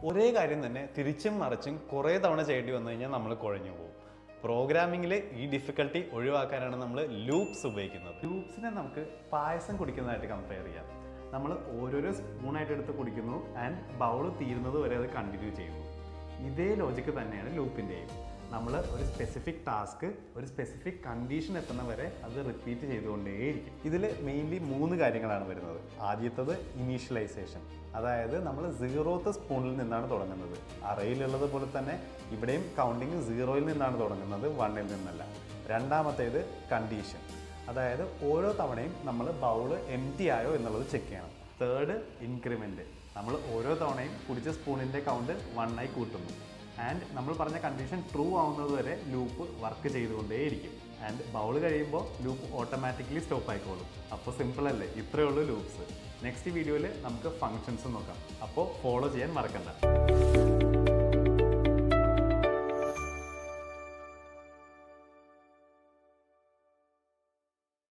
ഒരേ കാര്യം തന്നെ തിരിച്ചും മറിച്ചും കുറേ തവണ ചെയ്യേണ്ടി വന്നു കഴിഞ്ഞാൽ നമ്മൾ കുഴഞ്ഞു പോകും. പ്രോഗ്രാമിങ്ങിൽ ഈ ഡിഫിക്കൽട്ടി ഒഴിവാക്കാനാണ് നമ്മൾ ലൂപ്സ് ഉപയോഗിക്കുന്നത്. ലൂപ്സിനെ നമുക്ക് പായസം കുടിക്കുന്നതായിട്ട് കമ്പയർ ചെയ്യാം. നമ്മൾ ഓരോരോ സ്പൂണായിട്ട് എടുത്ത് കുടിക്കുന്നു ആൻഡ് ബൗൾ തീരുന്നത് വരെ അത് കണ്ടിന്യൂ ചെയ്യുന്നു. ഇതേ ലോജിക്ക് തന്നെയാണ് ലൂപ്പിൻ്റെയും. നമ്മൾ ഒരു സ്പെസിഫിക് ടാസ്ക് ഒരു സ്പെസിഫിക് കണ്ടീഷൻ എത്തുന്ന വരെ അത് റിപ്പീറ്റ് ചെയ്തുകൊണ്ടേയിരിക്കും. ഇതിൽ മെയിൻലി 3 കാര്യങ്ങളാണ് വരുന്നത്. ആദ്യത്തത് ഇനീഷ്യലൈസേഷൻ, അതായത് നമ്മൾ 0th സ്പൂണിൽ നിന്നാണ് തുടങ്ങുന്നത്. അറയിലുള്ളത് പോലെ തന്നെ ഇവിടെയും കൗണ്ടിങ് 0ൽ നിന്നാണ് തുടങ്ങുന്നത്, 1ൽ നിന്നല്ല. രണ്ടാമത്തേത് കണ്ടീഷൻ, അതായത് ഓരോ തവണയും നമ്മൾ ബൗള് എംപ്റ്റി ആയോ എന്നുള്ളത് ചെക്ക് ചെയ്യണം. തേർഡ് ഇൻക്രിമെൻറ്റ്, നമ്മൾ ഓരോ തവണയും കുടിച്ച സ്പൂണിൻ്റെ കൗണ്ട് 1 ആയി കൂട്ടുന്നു. ആൻഡ് നമ്മൾ പറഞ്ഞ കണ്ടീഷൻ ട്രൂ ആവുന്നത് വരെ ലൂപ്പ് വർക്ക് ചെയ്തുകൊണ്ടേയിരിക്കും. ആൻഡ് ബൗൾ കഴിയുമ്പോൾ ലൂപ്പ് ഓട്ടോമാറ്റിക്കലി സ്റ്റോപ്പ് ആയിക്കോളും. അപ്പോൾ സിമ്പിൾ അല്ലേ? ഇത്രയേ ഉള്ളൂ ലൂപ്സ്. നെക്സ്റ്റ് വീഡിയോയിൽ നമുക്ക് ഫങ്ഷൻസ് നോക്കാം. അപ്പോൾ ഫോളോ ചെയ്യാൻ മറക്കണ്ട.